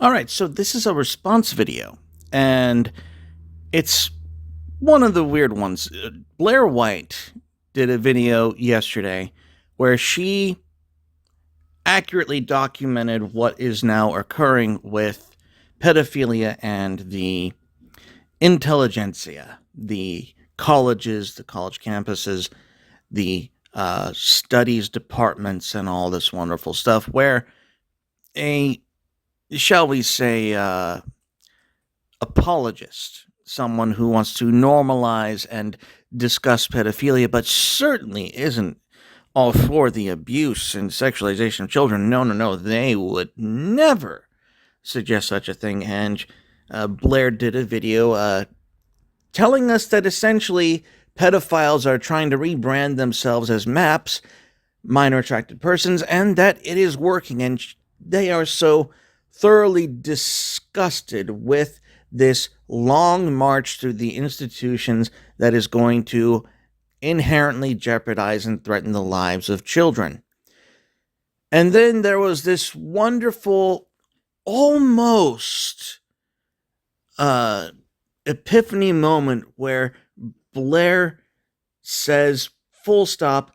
All right, so this is a response video, and it's one of the weird ones. Blaire White did a video yesterday where she accurately documented what is now occurring with pedophilia and the intelligentsia, the colleges, the college campuses, the studies departments, and all this wonderful stuff, where a, shall we say, apologist, someone who wants to normalize and discuss pedophilia, but certainly isn't all for the abuse and sexualization of children. No, no, no. They would never suggest such a thing. And Blaire did a video telling us that essentially pedophiles are trying to rebrand themselves as MAPs, minor attracted persons, and that it is working. And they are so thoroughly disgusted with this long march through the institutions that is going to inherently jeopardize and threaten the lives of children. And then there was this wonderful, almost epiphany moment where Blaire says, full stop,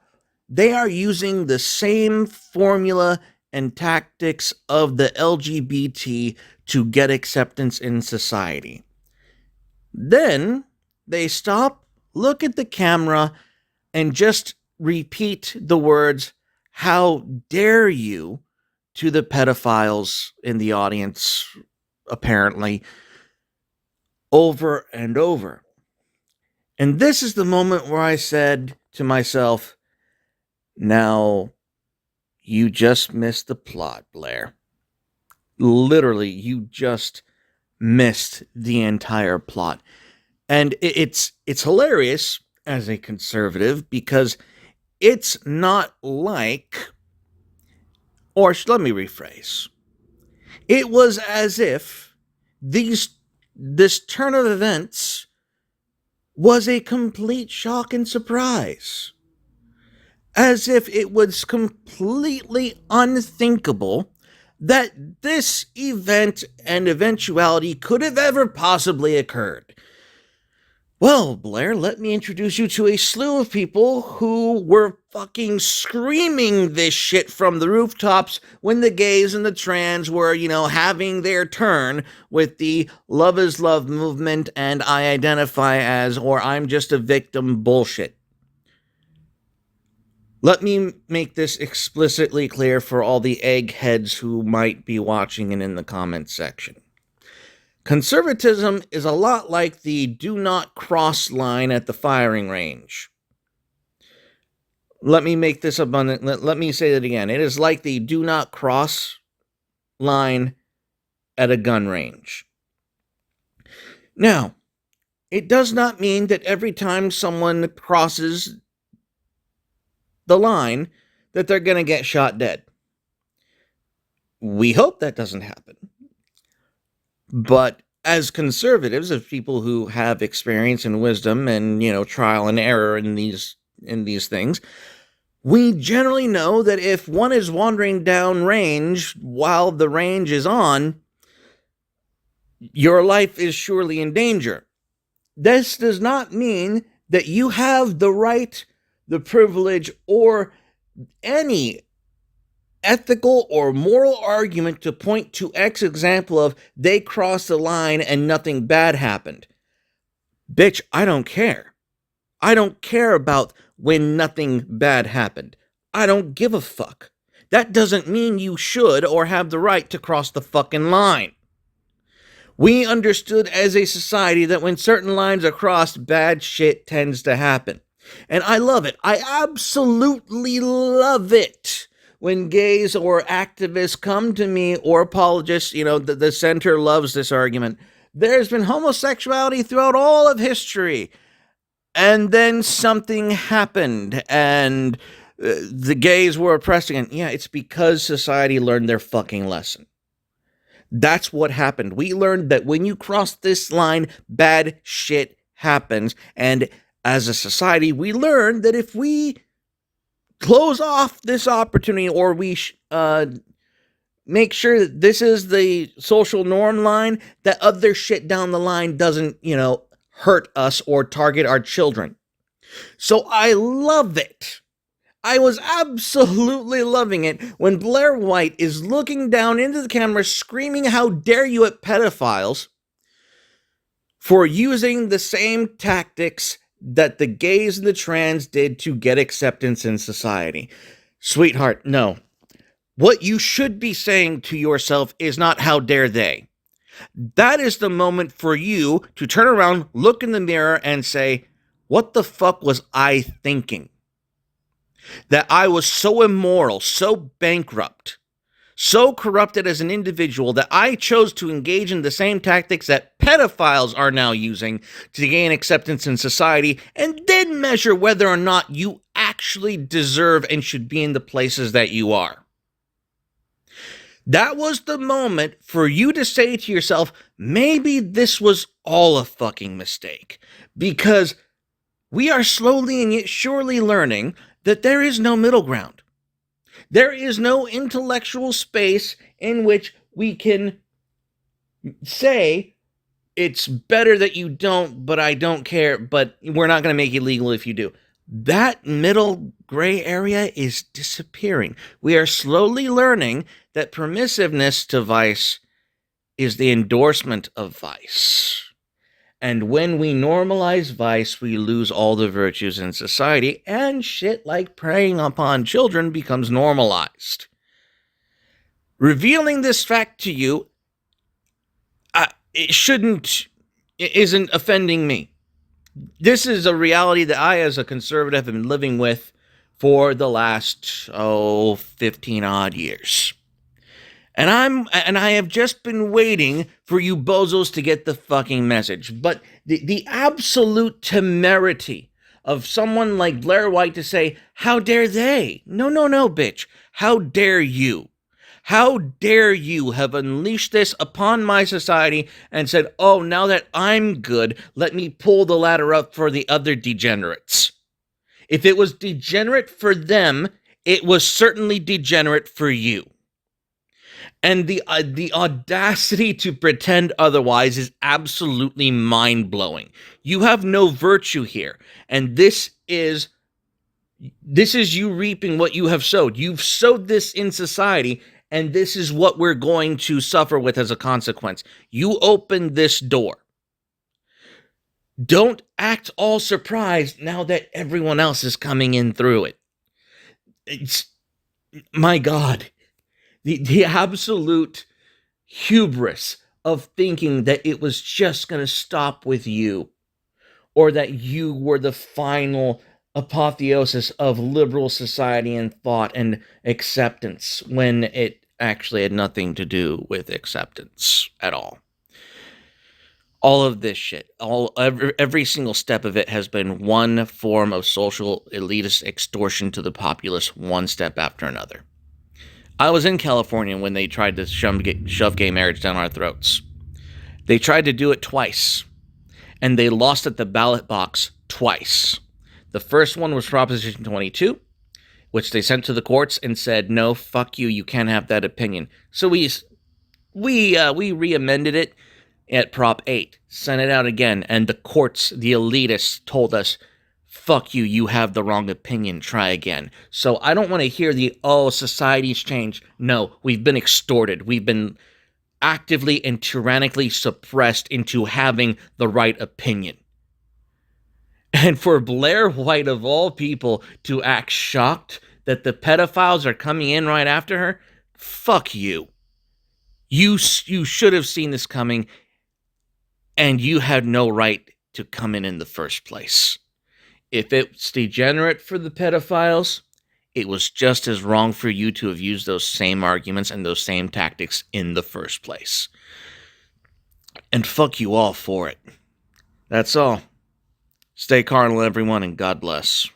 they are using the same formula and tactics of the LGBT to get acceptance in society. Then they stop, look at the camera, and just repeat the words, "How dare you," to the pedophiles in the audience, apparently, over and over. And this is the moment where I said to myself, now, you just missed the plot, Blaire. Literally, you just missed the entire plot. And it's hilarious as a conservative because it's not like, or let me rephrase. It was as if this turn of events was a complete shock and surprise. As if it was completely unthinkable that this event and eventuality could have ever possibly occurred. Well, Blaire, let me introduce you to a slew of people who were fucking screaming this shit from the rooftops when the gays and the trans were, having their turn with the love is love movement and I identify as, or I'm just a victim bullshit. Let me make this explicitly clear for all the eggheads who might be watching and in the comments section. Conservatism is a lot like the do not cross line at the firing range. Let me make this abundant. Let me say that again. It is like the do not cross line at a gun range. Now, it does not mean that every time someone crosses the line that they're going to get shot dead. We hope that doesn't happen. But as conservatives, as people who have experience and wisdom and, trial and error in these things, we generally know that if one is wandering down range while the range is on, your life is surely in danger. This does not mean that you have the right, the privilege, or any ethical or moral argument to point to X example of they crossed the line and nothing bad happened. Bitch, I don't care. I don't care about when nothing bad happened. I don't give a fuck. That doesn't mean you should or have the right to cross the fucking line. We understood as a society that when certain lines are crossed, bad shit tends to happen. And I love it. I absolutely love it when gays or activists come to me, or apologists. The center loves this argument. There's been homosexuality throughout all of history. And then something happened and the gays were oppressed again. Yeah, it's because society learned their fucking lesson. That's what happened. We learned that when you cross this line, bad shit happens. And as a society, we learned that if we close off this opportunity, or we make sure that this is the social norm line, that other shit down the line doesn't, hurt us or target our children. So I love it. I was absolutely loving it when Blaire White is looking down into the camera screaming, "How dare you," at pedophiles for using the same tactics that the gays and the trans did to get acceptance in society. Sweetheart, no. What you should be saying to yourself is not "how dare they." That is the moment for you to turn around, look in the mirror, and say, what the fuck was I thinking? That I was so immoral, so bankrupt, so corrupted as an individual that I chose to engage in the same tactics that pedophiles are now using to gain acceptance in society, and then measure whether or not you actually deserve and should be in the places that you are. That was the moment for you to say to yourself, maybe this was all a fucking mistake, because we are slowly and yet surely learning that there is no middle ground. There is no intellectual space in which we can say, it's better that you don't, but I don't care, but we're not going to make it legal if you do. That middle gray area is disappearing. We are slowly learning that permissiveness to vice is the endorsement of vice. And when we normalize vice, we lose all the virtues in society, and shit like preying upon children becomes normalized. Revealing this fact to you, it isn't offending me. This is a reality that I, as a conservative, have been living with for the last, 15 odd years. And I have just been waiting for you bozos to get the fucking message. But the absolute temerity of someone like Blaire White to say, "How dare they?" No, bitch. How dare you? How dare you have unleashed this upon my society and said, "Oh, now that I'm good, let me pull the ladder up for the other degenerates." If it was degenerate for them, it was certainly degenerate for you. And the audacity to pretend otherwise is absolutely mind-blowing. You have no virtue here, and this is you reaping what you have sowed. You've sowed this in society, and this is what we're going to suffer with as a consequence. You opened this door. Don't act all surprised now that everyone else is coming in through it. It's, my God. The absolute hubris of thinking that it was just going to stop with you, or that you were the final apotheosis of liberal society and thought and acceptance, when it actually had nothing to do with acceptance at all. All of this shit, every single step of it has been one form of social elitist extortion to the populace, one step after another. I was in California when they tried to shove gay marriage down our throats. They tried to do it twice, and they lost at the ballot box twice. The first one was Proposition 22, which they sent to the courts and said, "No, fuck you, you can't have that opinion." So we re-amended it at Prop 8, sent it out again, and the courts, the elitists, told us, "Fuck you, you have the wrong opinion, try again." So I don't want to hear society's changed. No, we've been extorted. We've been actively and tyrannically suppressed into having the right opinion. And for Blaire White, of all people, to act shocked that the pedophiles are coming in right after her, fuck you. You should have seen this coming, and you had no right to come in the first place. If it's degenerate for the pedophiles, it was just as wrong for you to have used those same arguments and those same tactics in the first place. And fuck you all for it. That's all. Stay carnal, everyone, and God bless.